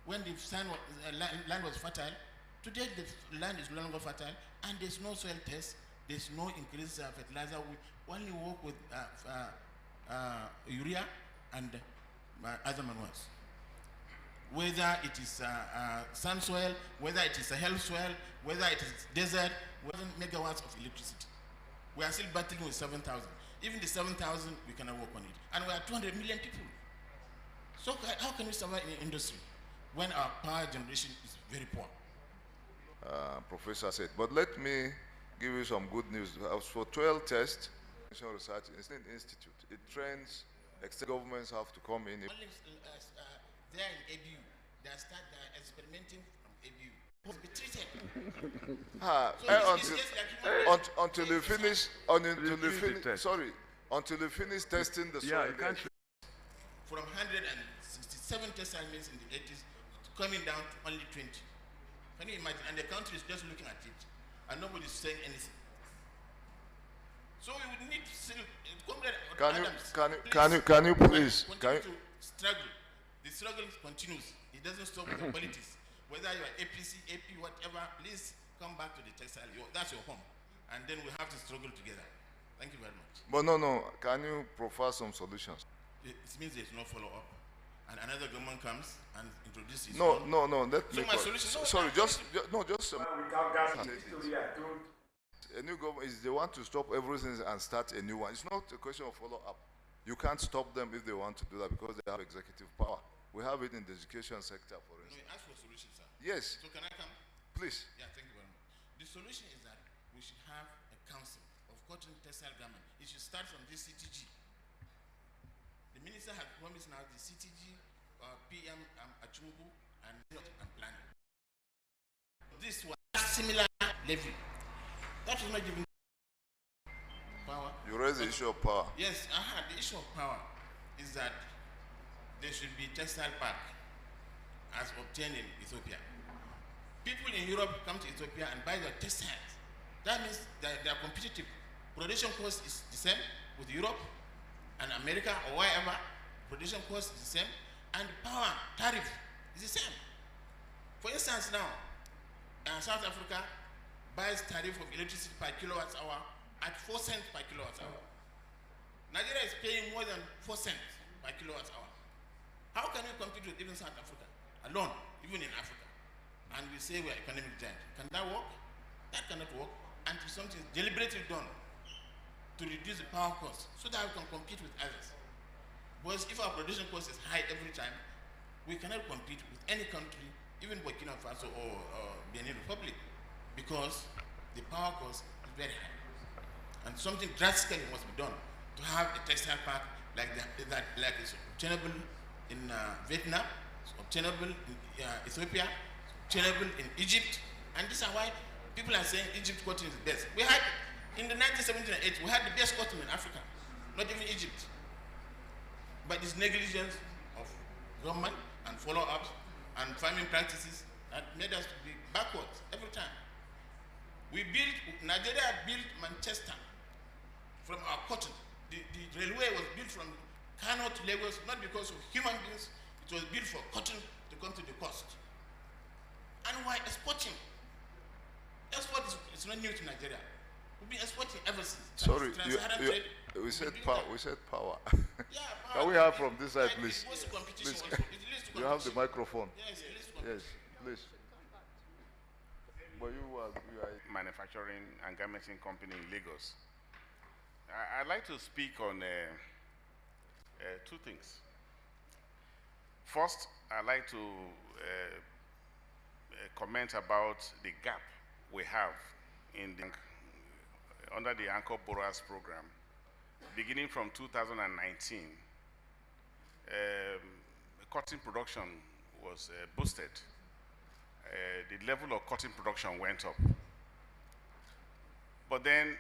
when the land was fertile. Today the land is no longer fertile, and there's no soil test, there's no increased fertilizer. We only work with urea and other manures. Whether it is sand soil, whether it is a Sahel soil, whether it is desert, 1,000 megawatts of electricity. We are still battling with 7,000. Even the 7,000, we cannot work on it. And we are 200 million people. So how can we survive in industry when our power generation is very poor? Professor said, but let me give you some good news. As for 12 tests, National Research Institute, it trains, external governments have to come in. There in ABU, they start experimenting from ABU. Must be treated. Until you finish, until you finish testing the soil. From 167 test assignments in the 80s, coming down to only 20. Can you imagine? And the country is just looking at it, and nobody is saying anything. So we would need to still, can you please continue to struggle? The struggle continues. It doesn't stop with the politics. Whether you are APC, AP, whatever, please come back to the textile. That's your home, and then we have to struggle together. Thank you very much. But no. Can you provide some solutions? It means there's no follow-up, and another government comes and introduces. No. Let me. My solution. Sorry, just. Without gas, a new government is they want to stop everything and start a new one. It's not a question of follow-up. You can't stop them if they want to do that because they have executive power. We have it in the education sector, for instance. No, ask for a solution, sir. Yes. So can I come? Please. Yeah, thank you very much. The solution is that we should have a council of cotton textile garment. It should start from this CTG. The minister has promised now the CTG, PM Achumubu, and planning. This was similar level. That was not given power. You raise the issue of power. Yes, the issue of power is that there should be textile park as obtained in Ethiopia. People in Europe come to Ethiopia and buy their textiles. That means that they are competitive. Production cost is the same with Europe and America or wherever. Production cost is the same, and power tariff is the same. For instance, now South Africa buys tariff of electricity per kilowatt hour at 4 cents per kilowatt hour. Nigeria is paying more than 4 cents per kilowatt hour. How can we compete with even South Africa alone, even in Africa? And we say we are economic giant. Can that work? That cannot work until something is deliberately done to reduce the power cost so that we can compete with others. Because if our production cost is high every time, we cannot compete with any country, even Burkina Faso or Benin Republic, because the power cost is very high. And something drastically must be done to have a textile park like that is obtainable in Vietnam, it's obtainable in Ethiopia, it's obtainable in Egypt, and this is why people are saying Egypt cotton is the best. We had, in the 1978, we had the best cotton in Africa, not even Egypt. But this negligence of government and follow-ups and farming practices that made us to be backwards every time. Nigeria built Manchester from our cotton. The railway was built from Kano to Lagos, not because of human beings, it was built for cotton to come to the coast. And why exporting? Export is not new to Nigeria. We've been exporting ever since. Sorry, we said power. Yeah, power. Can we have from this side, please? Please. You have the microphone. Yes, please. But you are manufacturing and garmenting company in Lagos. I'd like to speak on two things. First, I'd like to comment about the gap we have in under the Anchor Borrowers program. Beginning from 2019, cotton production was boosted. The level of cotton production went up. But then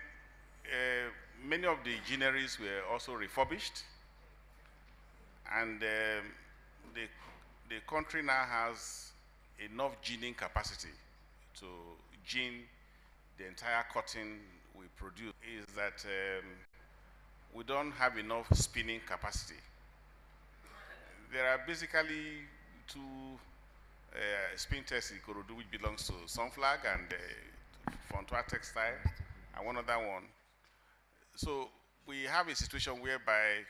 many of the ginneries were also refurbished, and the country now has enough ginning capacity to gin the entire cotton we produce. Is that we don't have enough spinning capacity. There are basically two spin test in Ikorodu, which belongs to Sunflag and Fontoa Textile, and one other one. So we have a situation whereby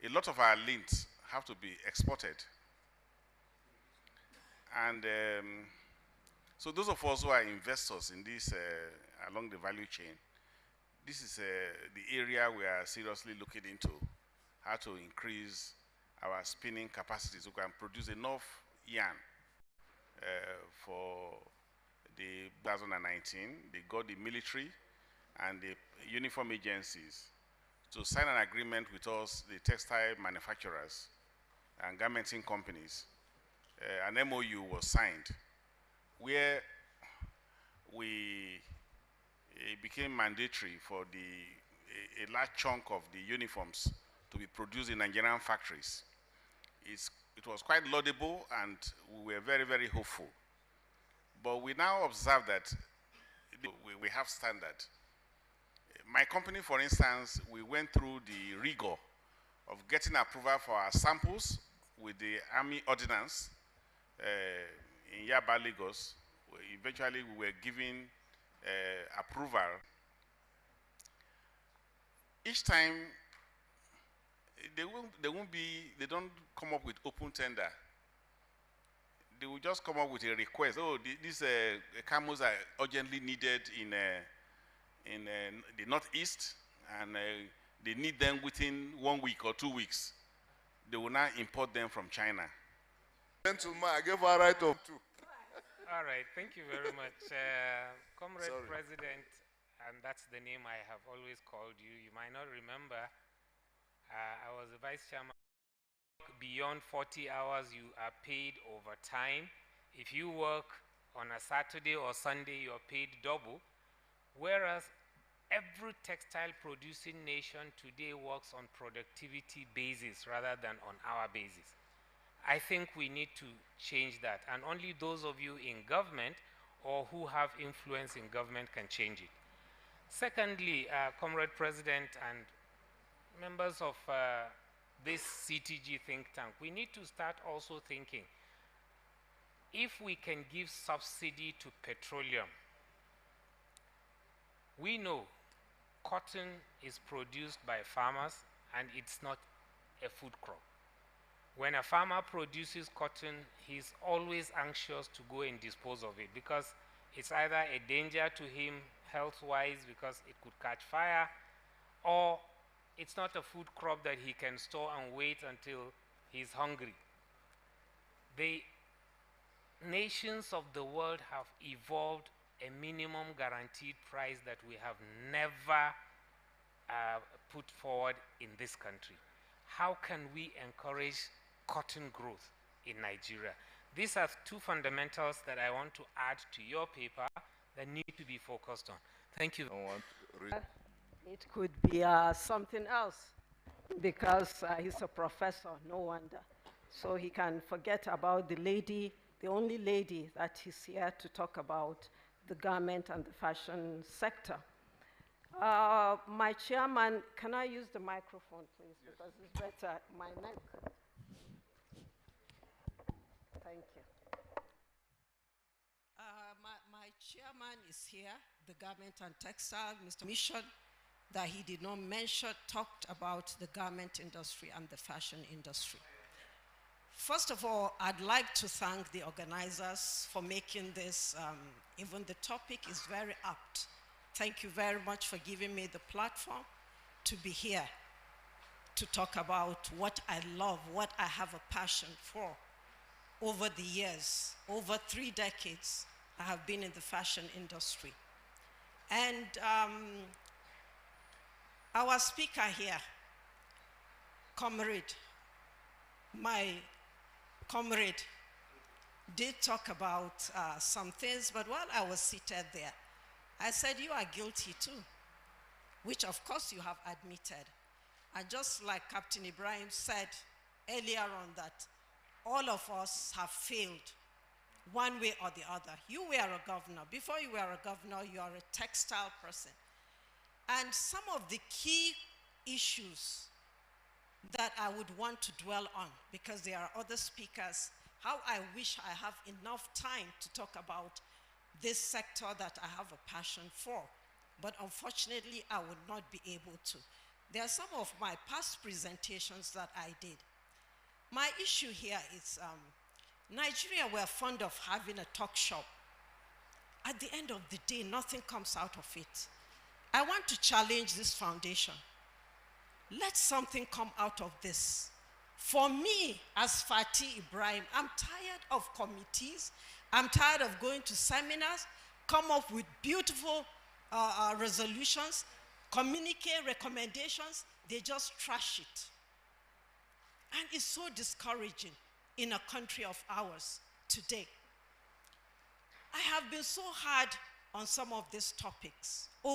a lot of our lints have to be exported. And so those of us who are investors in this along the value chain, this is the area we are seriously looking into, how to increase our spinning capacity so we can produce enough yarn for the 2019. They got the military and the uniform agencies to sign an agreement with us, the textile manufacturers and garmenting companies. An MOU was signed where it became mandatory for a large chunk of the uniforms to be produced in Nigerian factories. It was quite laudable, and we were very, very hopeful. But we now observe that we have standard. My company, for instance, we went through the rigor of getting approval for our samples with the Army Ordnance in Yaba, Lagos. Eventually, we were given approval. Each time, they don't come up with open tender. They will just come up with a request. Oh, these camos are urgently needed in the Northeast, and they need them within 1 week or 2 weeks. They will now import them from China. Gentlemen, I gave her right of two. All right, thank you very much. Comrade President, and that's the name I have always called you. You might not remember, I was the Vice Chairman. Beyond 40 hours, you are paid overtime. If you work on a Saturday or Sunday, you are paid double. Whereas every textile producing nation today works on productivity basis rather than on hour basis. I think we need to change that, and only those of you in government or who have influence in government can change it. Secondly, Comrade President and members of this CTG think tank, we need to start also thinking, if we can give subsidy to petroleum, we know cotton is produced by farmers and it's not a food crop. When a farmer produces cotton, he's always anxious to go and dispose of it because it's either a danger to him health-wise because it could catch fire, or it's not a food crop that he can store and wait until he's hungry. The nations of the world have evolved a minimum guaranteed price that we have never put forward in this country. How can we encourage cotton growth in Nigeria? These are two fundamentals that I want to add to your paper that need to be focused on. Thank you. It could be something else because he's a professor, no wonder. So he can forget about the lady, the only lady that is here to talk about the garment and the fashion sector. My chairman, can I use the microphone, please? Yes. Because it's better, my neck. Thank you. My chairman is here, the garment and textile, Mr. Mission, that he did not mention, talked about the garment industry and the fashion industry. First of all, I'd like to thank the organizers for making this, even the topic is very apt. Thank you very much for giving me the platform to be here to talk about what I love, what I have a passion for. Over the years, over 3 decades, I have been in the fashion industry. And our speaker here, comrade, my comrade, did talk about some things, but while I was seated there, I said, you are guilty too, which of course you have admitted. And just like Captain Ibrahim said earlier on, that all of us have failed one way or the other. You were a governor. Before you were a governor, you are a textile person. And some of the key issues that I would want to dwell on, because there are other speakers, How I wish I have enough time to talk about this sector that I have a passion for. But unfortunately, I would not be able to. There are some of my past presentations that I did. My issue here is Nigeria, we're fond of having a talk shop. At the end of the day, nothing comes out of it. I want to challenge this foundation. Let something come out of this. For me, as Fatih Ibrahim, I'm tired of committees. I'm tired of going to seminars, come up with beautiful resolutions, communicate recommendations. They just trash it. And it's so discouraging in a country of ours today. I have been so hard on some of these topics.